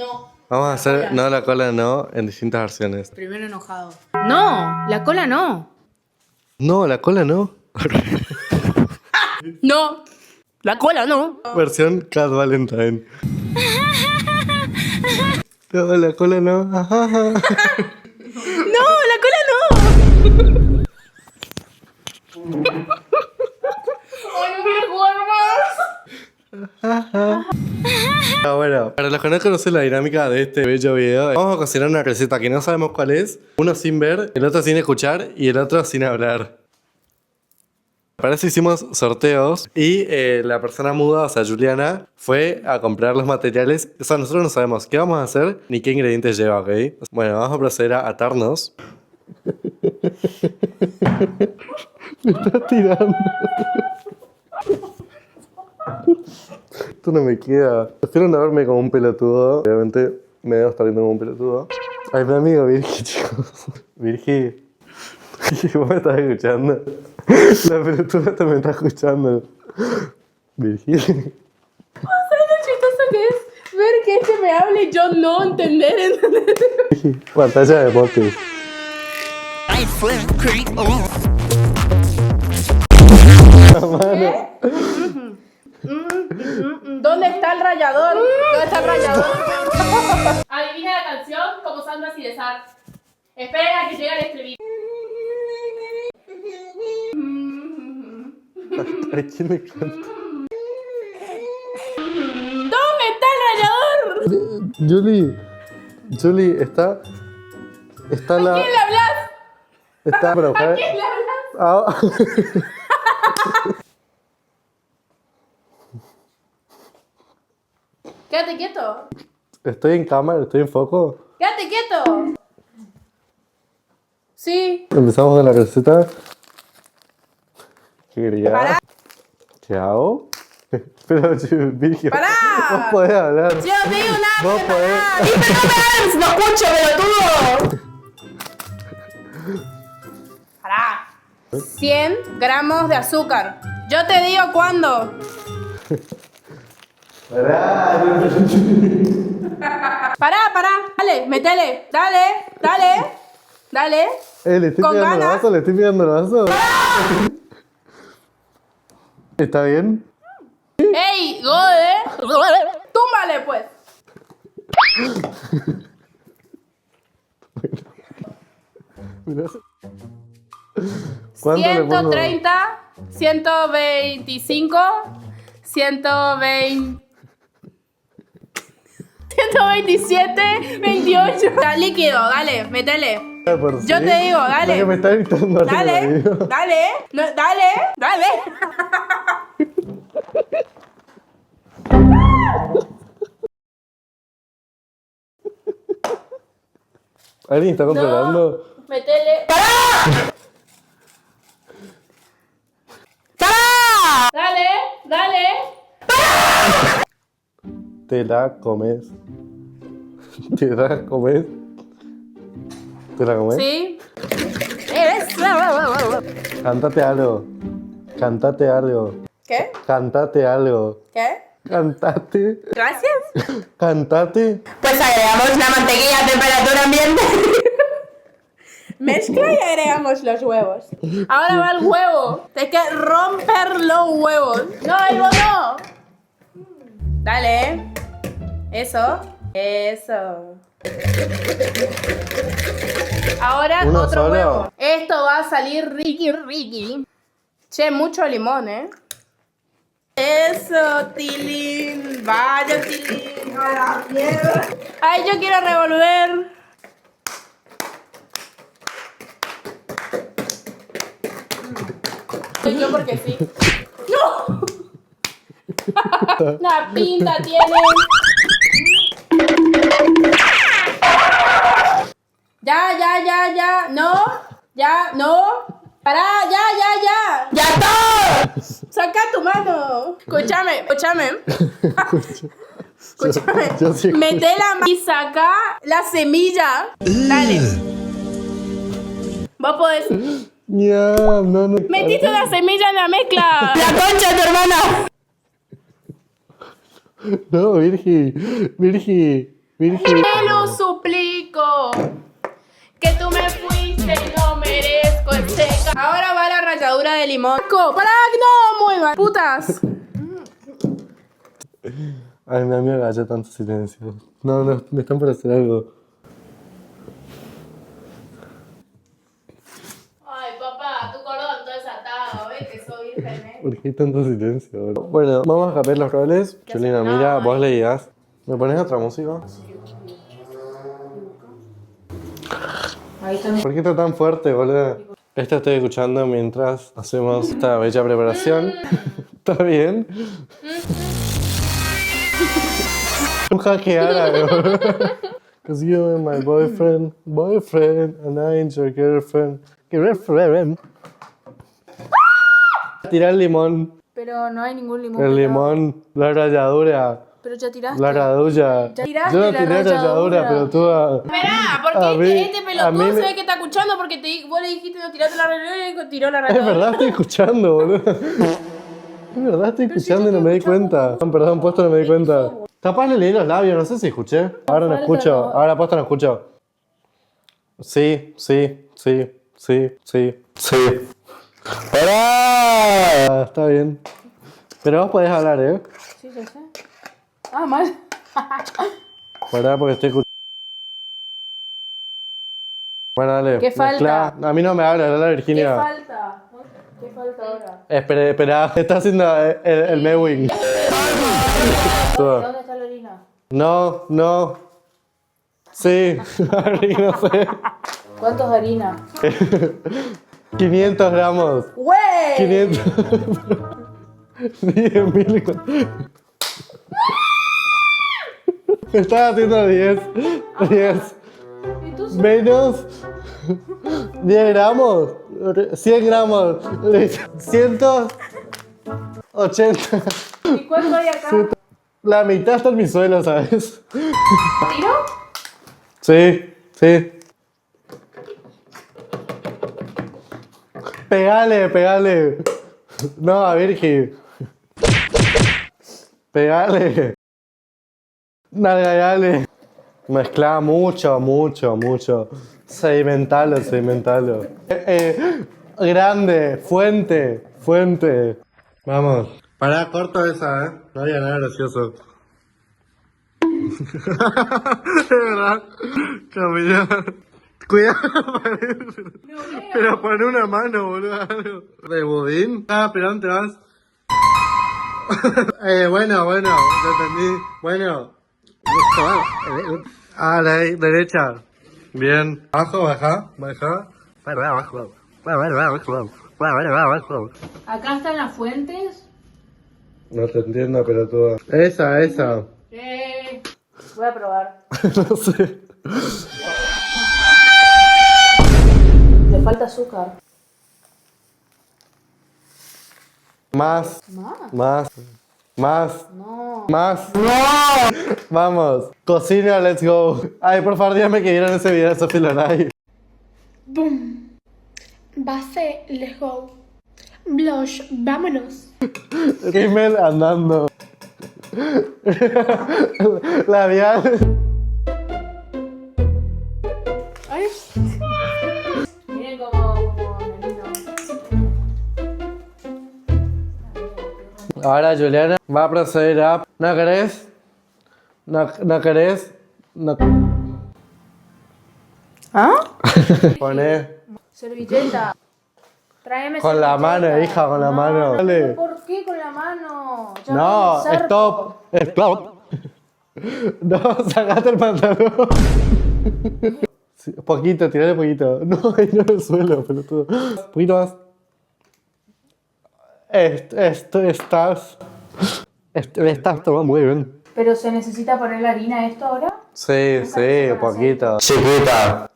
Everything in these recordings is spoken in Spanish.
No. Vamos a hacer no, la cola no en distintas versiones. Primero enojado. No, la cola no. No, la cola no. No, la cola no. Versión Cat Valentine. No, la cola no. No, la cola no. Ay, no quiero jugar más. Bueno, para los que no conocen la dinámica de este bello video, vamos a cocinar una receta que no sabemos cuál es. Uno sin ver, el otro sin escuchar y el otro sin hablar. Para eso hicimos sorteos y la persona muda, o sea, Juliana, fue a comprar los materiales. O sea, nosotros no sabemos qué vamos a hacer ni qué ingredientes lleva, ¿ok? Bueno, vamos a proceder a atarnos. Me está tirando. Esto no me queda. Prefiero no verme como un pelotudo. Obviamente me debo estar viendo como un pelotudo. Ay, mi amigo Virgi, chicos. Virgi. ¿Vos me estás escuchando? La pelotuda te me está escuchando. Virgi. ¿Sabes lo chistoso que es? Ver que este me hable y yo no entender. Pantalla de botes. ¿Qué? ¿Dónde está el rallador? ¿Dónde está el rallador? Adivina la canción como Sandra Silesar. Esperen a que llegue el estribillo. ¿A quién le canta? ¿Dónde está el rallador? Julie, está ¿A la... quién le hablas? Está para ¿A buscar... quién le hablas? Ah. Quédate quieto. Estoy en cámara, estoy en foco. Quédate quieto. Sí. Empezamos con la receta. ¿Qué quería? Pará. ¿Qué hago? Pero, Virgil, Pará. vos podés hablar. Yo no te digo nada. Vos podés... ¡Dime, no me hables! ¡No escucho, pelotudo! Pará. 100 gramos de azúcar. Yo te digo cuándo. Pará. Dale, metele. Dale. Le estoy Con pidiendo el ganas. vaso, le estoy pidiendo el vaso. ¿Está bien? ¡Ey, Gode! ¡Túmbale, pues! ¿Cuánto le pongo? 130, 125, 120... 127, 28. Está líquido, dale, métele. Por Yo sí. te digo, dale. La que me está gritando arriba, Dale. digo. No, dale. ¿Alguien está controlando? No, métele. ¡Pará! Dale. Te la comes. ¿Te la comes? ¿Te la comes? Sí. Cántate algo. Cántate algo. ¿Qué? Cántate algo. ¿Qué? Cántate. Gracias. Cántate. Pues agregamos la mantequilla a temperatura ambiente. Mezcla y agregamos los huevos. Ahora va el huevo. Hay que romper los huevos. No, Ivo, no. Dale. Eso. Ahora ¿Uno otro solo? huevo. Esto va a salir riqui. Che, mucho limón, Eso, Tilín. Vaya, Tilín. A la mierda. Ay, yo quiero revolver. Soy yo porque sí. ¡No! Una pinta tiene. Ya. No. Pará, ya. ¡Ya está! Saca tu mano. Escúchame. Yo sí escucho. Mete la mano y saca la semilla. Dale. Vos podés. Ya, no. Metiste la semilla en la mezcla. La concha de tu hermana. No, Virgi. Virgen. Te lo suplico. Que tú me fuiste y no merezco este Ahora va la ralladura de limón. ¡Para que no muevan! ¡Putas! Ay, me da miedo que haya tanto silencio. No, me están por hacer algo. Ay, papá, tu cordón todo desatado, ¿ves? Que soy virgen, ¿eh? ¿Por qué hay tanto silencio? Bueno, vamos a cambiar los roles. Julina, mira, vos leías. ¿Me pones otra música? Ahí está mi... ¿Por qué está tan fuerte, boludo? Esta estoy escuchando mientras hacemos esta bella preparación. ¿Está bien? Un jaque árabe, boludo. Cause you are my boyfriend, and I ain't your girlfriend. Tirar el limón. Pero no hay ningún limón. El limón, la ralladura. Pero ya tiraste. La radulla. Ya tiraste Yo no la tiré ralladura, ralladura. pero tú... Esperá, porque A mí- este a pelotudo mí se me- ve que está escuchando porque vos le dijiste no tiraste la ralladura y tiró la Es ralladura. verdad, estoy escuchando, boludo. Es verdad, estoy escuchando y no me di cuenta. Perdón, posta no me di cuenta. Capaz le leí los labios, no sé si escuché. Ahora no falta escucho, no. ahora posta no escucho. Sí. ¡Pará! Está bien. Pero vos podés hablar, ¿eh? Sí, ya sé. Ah, mal. Pará, porque estoy escuchando. Bueno, dale. ¿Qué falta? A mí no me habla, dale a ¿Qué Virginia. falta? ¿Qué falta ahora? Espera, está haciendo el Mewing. ¿Dónde está la orina? No. Sí, no sé. ¿Cuántos de harina? 500 gramos. ¡Güey! 500. 10.000. Estaba haciendo 10. ¿Y tú? Menos 10 gramos. 100 gramos. 180. ¿Y cuánto hay acá? La mitad está en mi suelo, ¿sabes? ¿Tiro? Sí. Pegale. No, a Virgi. Pegale. Dale. Mezcla mucho. Sedimentalo. Grande, fuente. Vamos. Pará, corto esa, No había nada gracioso. De verdad. Camila. Cuidado, pero pon una mano, boludo. ¿De budín? Pero ¿dónde vas? Bueno, lo entendí. Bueno. A la derecha. Bien. Abajo, baja. Acá están las fuentes. No te entiendo, pero tú. Esa. Voy a probar. No sé. Le falta azúcar. Más. No. Vamos. Cocina, let's go. Ay, por favor, dígame que vieron ese video de Sophie Loray. Boom. Base, let's go. Blush, vámonos. Rimmel andando. Labial. Ay. Miren como menino. Ahora Juliana va a proceder a... ¿No querés? ¿No querés? No. ¿Ah? Poné Servilleta. Tráeme con la servilleta. mano, hija, con la mano. Dale. ¿Por qué con la mano? Ya No, voy a usar- stop. No, sacate el pantalón. Sí, poquito, tirale poquito. No, ahí no en el suelo, pelotudo. Poquito más. Estás todo muy bien. ¿Pero se necesita poner la harina a esto ahora? Sí, poquito. Chiquita.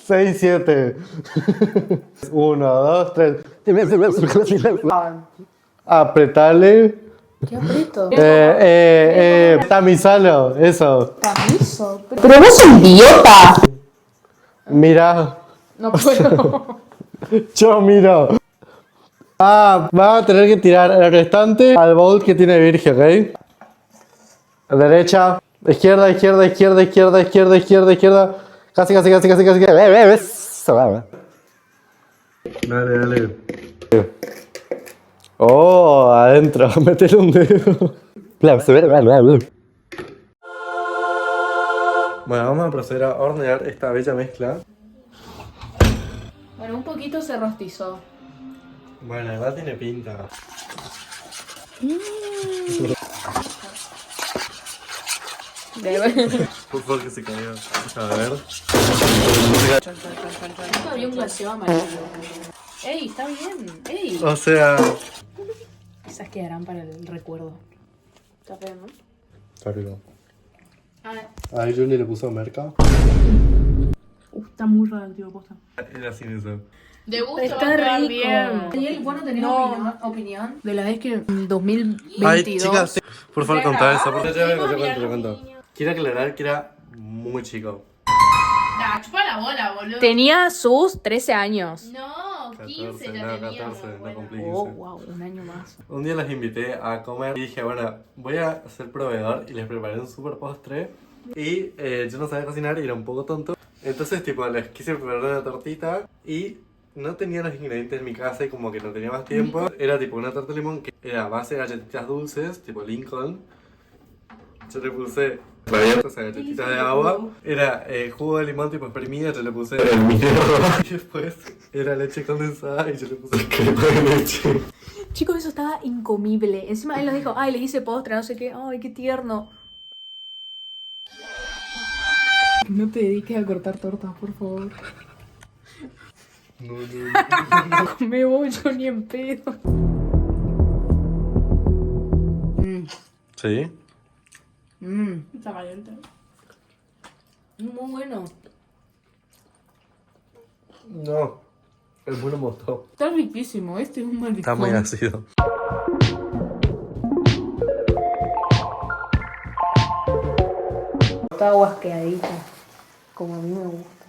6, 7. 1, 2, 3. Apretale. ¿Qué aprieto? Tamizalo, eso. Tamizo. Pero vos sos idiota. Mira, No puedo. yo miro. Vas a tener que tirar el restante al bowl que tiene Virgen, ¿ok? Derecha. Izquierda, izquierda, izquierda, izquierda, izquierda, izquierda, izquierda. Casi, casi, casi, casi, casi. Dale, dale. Oh, adentro, métele un dedo. Bueno, vamos a proceder a hornear esta bella mezcla. Bueno, un poquito se rostizó. Bueno, además tiene pinta. Por favor que se cayó. A ver. Nunca había un glaseado amarillo. ¡Ey, está bien! ¡Ey! O sea... Esas quedarán para el recuerdo. Está feo, ¿no? Está rico. A ver. Ahí Julie le puso merca. Está muy radioactivo, posta. Era sin eso. De gusto Está va a quedar rico. bien. ¿Y él, vos no tenés No. opinión? De la vez que en 2022... Ay, chicas, por favor, contá eso. Porque ya Tengo te mirar cuento. los niños. Quiero aclarar que era muy chico. Nah, chupa la bola, boludo. Tenía sus 13 años. No, 15 ya no, tenía. 14, no cumplí 15. Oh, wow, un año más. Un día las invité a comer y dije, bueno, voy a ser proveedor y les preparé un super postre. Y yo no sabía cocinar y era un poco tonto. Entonces, tipo, les quise preparar una tortita y no tenía los ingredientes en mi casa y como que no tenía más tiempo. Era tipo una torta de limón que era a base de galletitas dulces, tipo Lincoln. Yo le puse esas galletitas de agua. Era jugo de limón tipo exprimido, yo le puse el mío. Y después era leche condensada y yo le puse crema de leche. Chicos, eso estaba incomible. Encima él nos dijo, ay, le hice postre, no sé qué. Ay, qué tierno. No te dediques a cortar tortas, por favor. No. Me voy yo ni en pedo. ¿Sí? Está caliente. Muy bueno. No. El bueno mostó. Está riquísimo, este es un maricón. Está muy ácido. Está guasqueadito, como a mí me gusta.